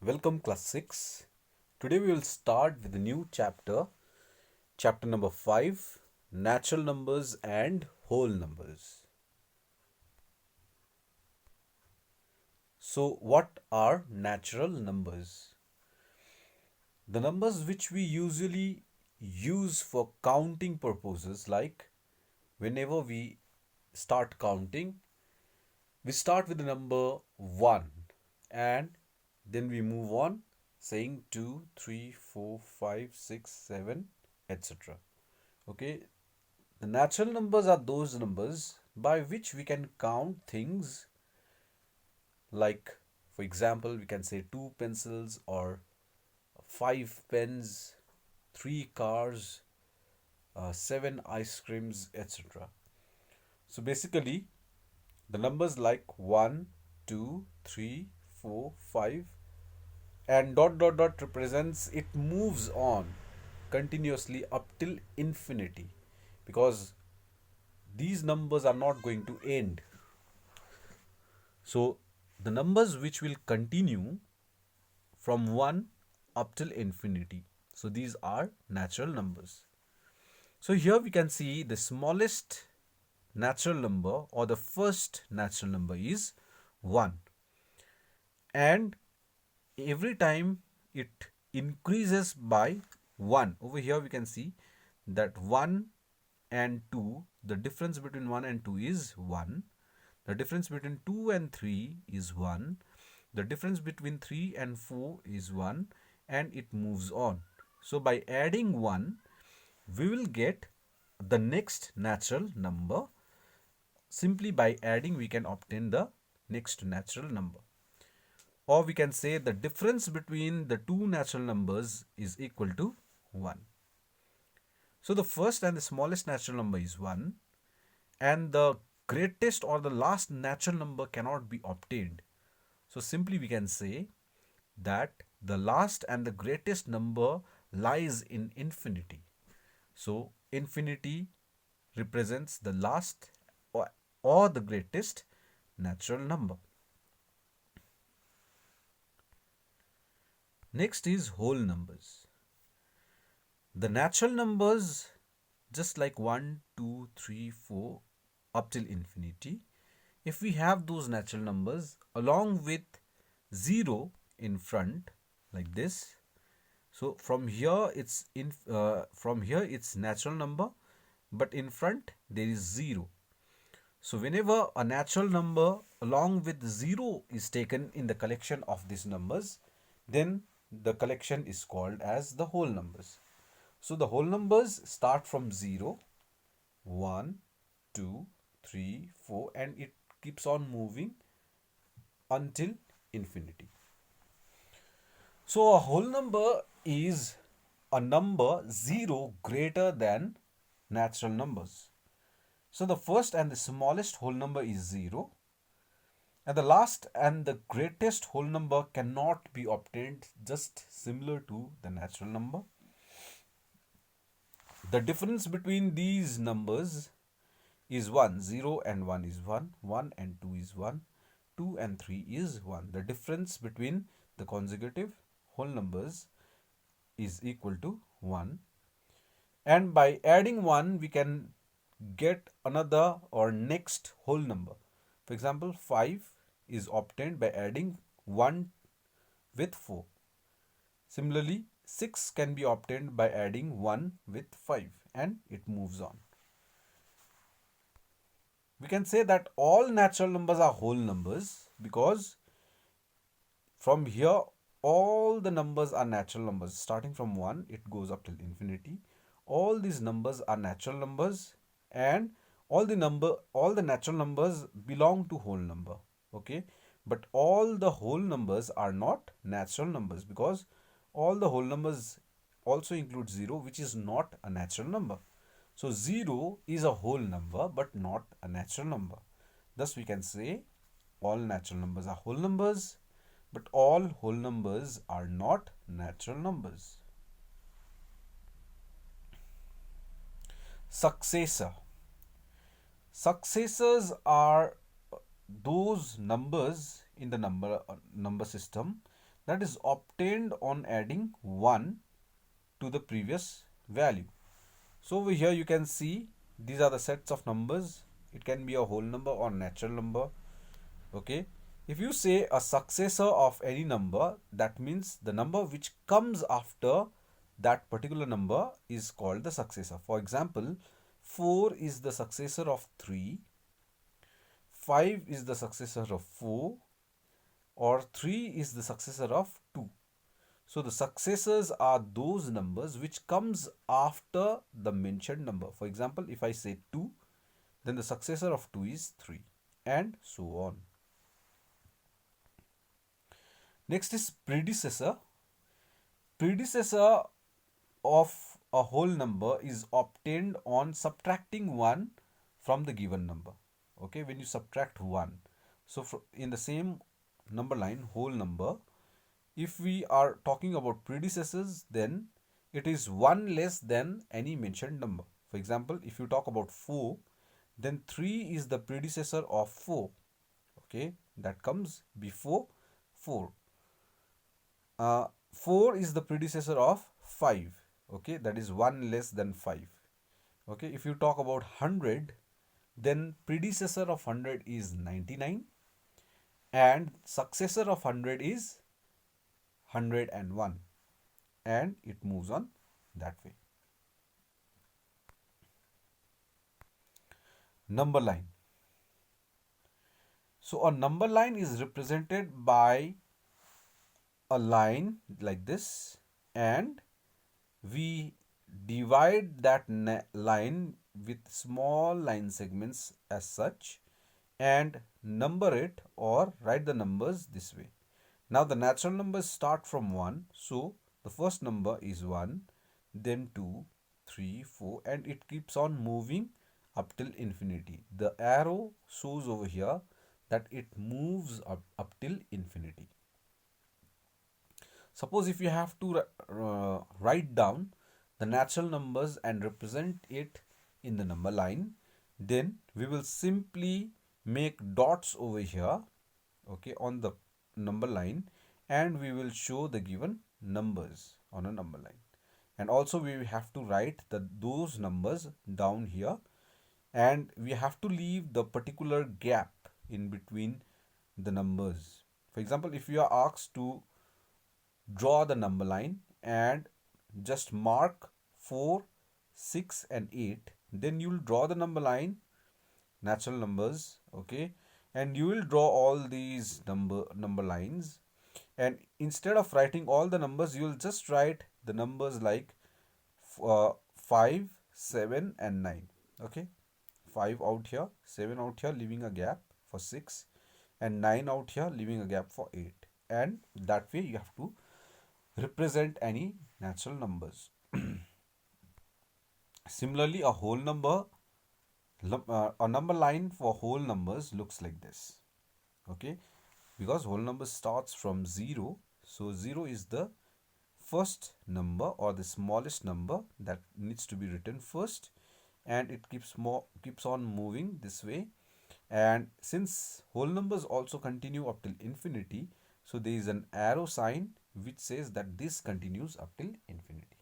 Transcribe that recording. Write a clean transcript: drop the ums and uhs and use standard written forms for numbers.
Welcome class 6. Today we will start with a new chapter, chapter number 5, natural numbers and whole numbers. So what are natural numbers? The numbers which we usually use for counting purposes, like whenever we start counting, we start with the number 1 and then we move on saying 2, 3, 4, 5, 6, 7, etc. Okay, the natural numbers are those numbers by which we can count things, like, for example, we can say two pencils or five pens, three cars, seven ice creams, etc. So basically, the numbers like 1, 2, 3, 4, 5, and dot dot dot represents it moves on continuously up till infinity, because these numbers are not going to end. So the numbers which will continue from 1 up till infinity. So these are natural numbers. So here we can see the smallest natural number, or the first natural number, is 1. And every time it increases by 1. Over here we can see that 1 and 2, the difference between 1 and 2 is 1. The difference between 2 and 3 is 1. The difference between 3 and 4 is 1, and it moves on. So by adding 1, we will get the next natural number. Simply by adding, we can obtain the next natural number. Or we can say the difference between the two natural numbers is equal to 1. So the first and the smallest natural number is 1, and the greatest or the last natural number cannot be obtained. So simply we can say that the last and the greatest number lies in infinity. So infinity represents the last or the greatest natural number. Next is whole numbers. The natural numbers, just like 1, 2, 3, 4 up till infinity, if we have those natural numbers along with 0 in front, like this, so from here it's natural number, but in front there is 0. So whenever a natural number along with 0 is taken in the collection of these numbers, then the collection is called as the whole numbers. So the whole numbers start from 0, 1, 2, 3, 4, and it keeps on moving until infinity. So a whole number is a number 0 greater than natural numbers. So the first and the smallest whole number is 0, and the last and the greatest whole number cannot be obtained, just similar to the natural number. The difference between these numbers is 1. 0 and 1 is 1. 1 and 2 is 1. 2 and 3 is 1. The difference between the consecutive whole numbers is equal to 1. And by adding 1, we can get another or next whole number. For example, 5 is obtained by adding 1 with 4. Similarly, 6 can be obtained by adding 1 with 5, and it moves on. We can say that all natural numbers are whole numbers, because from here all the numbers are natural numbers. Starting from 1, it goes up till infinity. All these numbers are natural numbers, and all the natural numbers belong to whole number. Okay, but all the whole numbers are not natural numbers, because all the whole numbers also include 0, which is not a natural number. So 0 is a whole number but not a natural number. Thus we can say all natural numbers are whole numbers, but all whole numbers are not natural numbers. Successor. Successors are those numbers in the number system that is obtained on adding 1 to the previous value. So over here you can see these are the sets of numbers. It can be a whole number or natural number. Okay, if you say a successor of any number, that means the number which comes after that particular number is called the successor. For example, 4 is the successor of 3, 5 is the successor of 4, or 3 is the successor of 2. So the successors are those numbers which comes after the mentioned number. For example, if I say 2, then the successor of 2 is 3, and so on. Next is predecessor. Predecessor of a whole number is obtained on subtracting 1 from the given number. Okay, when you subtract 1. So in the same number line, whole number, if we are talking about predecessors, then it is 1 less than any mentioned number. For example, if you talk about 4, then 3 is the predecessor of 4. Okay, that comes before 4. 4 is the predecessor of 5. Okay, that is 1 less than 5. Okay, if you talk about 100, then predecessor of 100 is 99 and successor of 100 is 101, and it moves on that way. Number line. So a number line is represented by a line like this, and we divide that line with small line segments as such and number it or write the numbers this way. Now the natural numbers start from 1, so the first number is 1, then 2, 3, 4, and it keeps on moving up till infinity. The arrow shows over here that it moves up till infinity. Suppose if you have to write down the natural numbers and represent it in the number line, then we will simply make dots over here, okay, on the number line, and we will show the given numbers on a number line. And also we have to write those numbers down here, and we have to leave the particular gap in between the numbers. For example, if you are asked to draw the number line and just mark 4, 6 and 8, then you will draw the number line, natural numbers, okay, and you will draw all these number lines, and instead of writing all the numbers, you will just write the numbers like 5, 7 and 9. Okay, 5 out here, 7 out here, leaving a gap for 6, and 9 out here, leaving a gap for 8, and that way you have to represent any natural numbers. Similarly, a whole number, a number line for whole numbers looks like this. Okay, because whole number starts from 0, so 0 is the first number or the smallest number that needs to be written first, and it keeps on moving this way. And since whole numbers also continue up till infinity, so there is an arrow sign which says that this continues up till infinity.